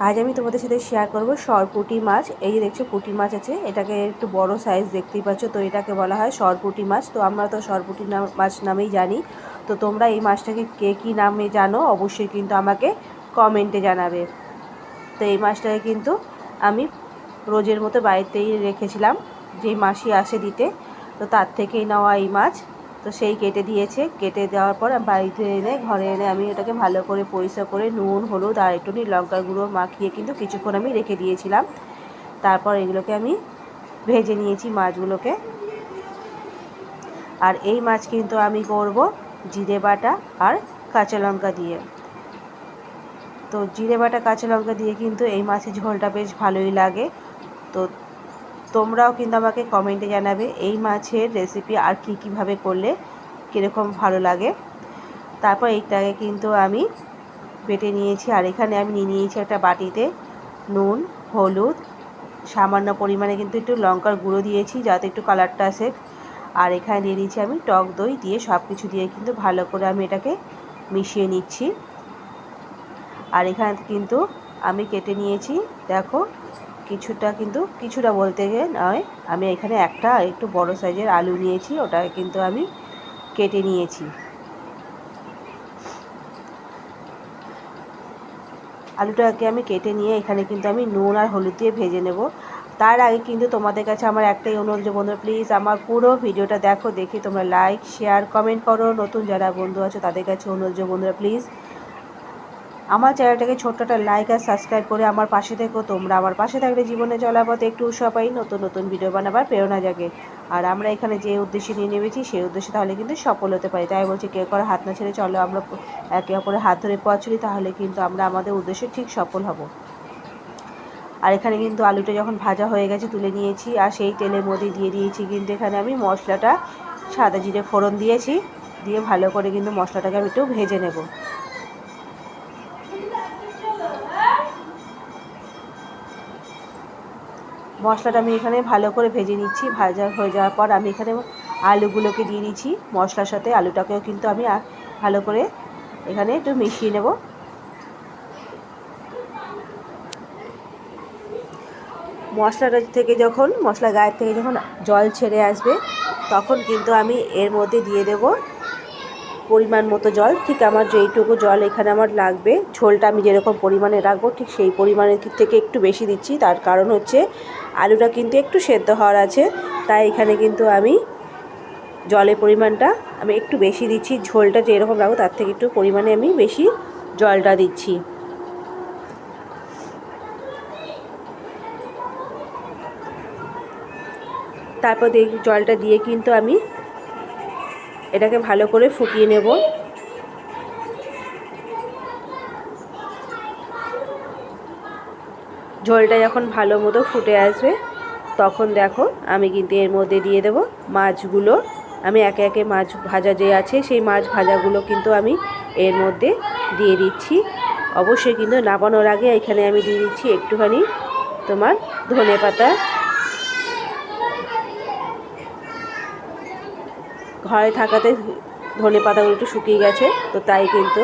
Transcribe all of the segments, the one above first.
আজ আমি তোমাদের সাথে শেয়ার করব সরপুঁটি মাছ। এই যে দেখছো পুঁটি মাছ আছে, এটাকে একটু বড় সাইজ দেখতেই পাচ্ছ, তো এটাকে বলা হয় সরপুঁটি মাছ। তো আমরা তো সরপুঁটি মাছ নামেই জানি। তো তোমরা এই মাছটাকে কে কী নামে জানো অবশ্যই কিন্তু আমাকে কমেন্টে জানাবে। তো এই মাছটাকে কিন্তু আমি রোজের মতো বাড়িতেই রেখেছিলাম, যেই মাসি আসে দিতে, তো তার থেকেই নেওয়া এই মাছ। তো সেই কেটে দিয়েছে, কেটে দেওয়ার পর বাড়িতে এনে ঘরে এনে আমি এটাকে ভালো করে পরিষ্কার করে নুন হলুদ আর একটু লঙ্কার গুঁড়ো মাখিয়ে কিন্তু কিছুক্ষণ আমি রেখে দিয়েছিলাম। তারপর এগুলোকে আমি ভেজে নিয়েছি মাছগুলোকে। আর এই মাছ কিন্তু আমি করব জিরে বাটা আর কাঁচা লঙ্কা দিয়ে। তো জিরে বাটা কাঁচা লঙ্কা দিয়ে কিন্তু এই মাছের ঝোলটা বেশ ভালোই লাগে। তো তোমরাও কিন্তু আমাকে কমেন্টে জানাবে এই মাছের রেসিপি আর কীভাবে করলে কীরকম ভালো লাগে। তারপর এইটাকে কিন্তু আমি বেটে নিয়েছি। আর এখানে আমি নিয়ে নিয়েছি একটা বাটিতে নুন হলুদ, সামান্য পরিমাণে কিন্তু একটু লঙ্কার গুঁড়ো দিয়েছি যাতে একটু কালারটা আসে। আর এখানে দিয়ে দিয়েছি আমি টক দই, দিয়ে সব কিছু দিয়ে কিন্তু ভালো করে আমি এটাকে মিশিয়ে নিচ্ছি। আর এখানে কিন্তু আমি কেটে নিয়েছি, দেখো কিছুটা বলতে গেলে নয়, আমি এখানে একটা একটু বড় সাইজের আলু নিয়েছি, ওটা কিন্তু আমি কেটে নিয়েছি। আলুটাকে আমি কেটে নিয়ে এখানে কিন্তু আমি নুন আর হলুদ দিয়ে ভেজে নেব। তার আগে কিন্তু তোমাদের কাছে আমার একটাই অনুরোধ যে বন্ধুরা প্লিজ আমার পুরো ভিডিওটা দেখো, দেখে তোমরা লাইক শেয়ার কমেন্ট করো। নতুন যারা বন্ধু আছো তাদের কাছে অনুরোধ যে বন্ধুরা প্লিজ আমার চ্যানেলটাকে ছোট্ট একটা লাইক আর সাবস্ক্রাইব করে আমার পাশে থেকো। তোমরা আমার পাশে থাকলে জীবনে চলার পথে একটু উৎসাহ পাই, নতুন নতুন ভিডিও বানাবার প্রেরণা জাগে। আর আমরা এখানে যে উদ্দেশ্যে নিয়ে নেমেছি সেই উদ্দেশ্যে তাহলে কিন্তু সফল হতে পারি। তাই বলছি কেউ করে হাত না ছেড়ে চলো আমরা একে অপরের হাত ধরে পথ চলি, তাহলে কিন্তু আমরা আমাদের উদ্দেশ্যে ঠিক সফল হব। আর এখানে কিন্তু আলুটা যখন ভাজা হয়ে গেছে তুলে নিয়েছি, আর সেই তেলের মধ্যে দিয়ে দিয়েছি কিন্তু এখানে আমি মশলাটা, সাদা জিরে ফোড়ন দিয়েছি, দিয়ে ভালো করে কিন্তু মশলাটাকে আমি একটু ভেজে নেব। মশলাটা আমি এখানে ভালো করে ভেজে নিচ্ছি। ভাজা হয়ে যাওয়ার পর আমি এখানে আলুগুলোকে দিয়ে দিচ্ছি মশলার সাথে। আলুটাকেও কিন্তু আমি ভালো করে এখানে একটু মিশিয়ে নেব। মশলাটা থেকে যখন মশলা গায়ের থেকে যখন জল ছেড়ে আসবে তখন কিন্তু আমি এর মধ্যে দিয়ে দেব পরিমাণ মতো জল। ঠিক আমার যেইটুকু জল এখানে আমার লাগবে, ঝোলটা আমি যেরকম পরিমাণে রাখবো ঠিক সেই পরিমাণের থেকে একটু বেশি দিচ্ছি। তার কারণ হচ্ছে আলুটা কিন্তু একটু সেদ্ধ হওয়ার আছে, তাই এখানে কিন্তু আমি জলের পরিমাণটা আমি একটু বেশি দিচ্ছি। ঝোলটা যেরকম রাখবো তার থেকে একটু পরিমাণে আমি বেশি জলটা দিচ্ছি। তারপর জলটা দিয়ে কিন্তু আমি এটাকে ভালো করে ফুটিয়ে নেব। ঝোলটা যখন ভালো মতো ফুটে আসবে তখন দেখো আমি কিন্তু এর মধ্যে দিয়ে দেব মাছগুলো। আমি একে একে মাছ ভাজা যে আছে সেই মাছ ভাজাগুলো কিন্তু আমি এর মধ্যে দিয়ে দিচ্ছি। অবশ্যই কিন্তু নামানোর আগে এখানে আমি দিয়ে দিচ্ছি একটুখানি তোমার ধনেপাতা। ঘরে থাকাতে ধনেপাতাগুলো একটু শুকিয়ে গেছে, তো তাই কিন্তু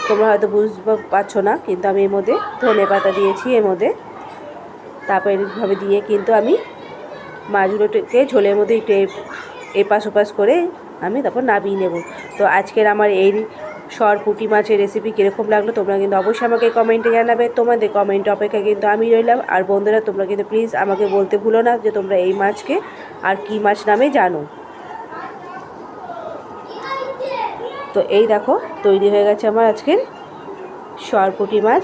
তোমরা হয়তো বুঝতে পারছো না, কিন্তু আমি এর মধ্যে ধনেপাতা দিয়েছি এর মধ্যে। তারপর এইভাবে দিয়ে কিন্তু আমি মাছগুলোকে ঝোলের মধ্যে একটু এপাশ ওপাশ করে আমি তারপর নামিয়ে নেব। তো আজকের আমার এই সরপুঁটি মাছের রেসিপি কীরকম লাগলো তোমরা কিন্তু অবশ্যই আমাকে কমেন্টে জানাবে। তোমাদের কমেন্ট অপেক্ষা কিন্তু আমি রইলাম। আর বন্ধুরা তোমরা কিন্তু প্লিজ আমাকে বলতে ভুলো না যে তোমরা এই মাছকে আর কী মাছ নামে জানো। তো এই দেখো তৈরি হয়ে গেছে আমার আজকের সরপুঁটি মাছ।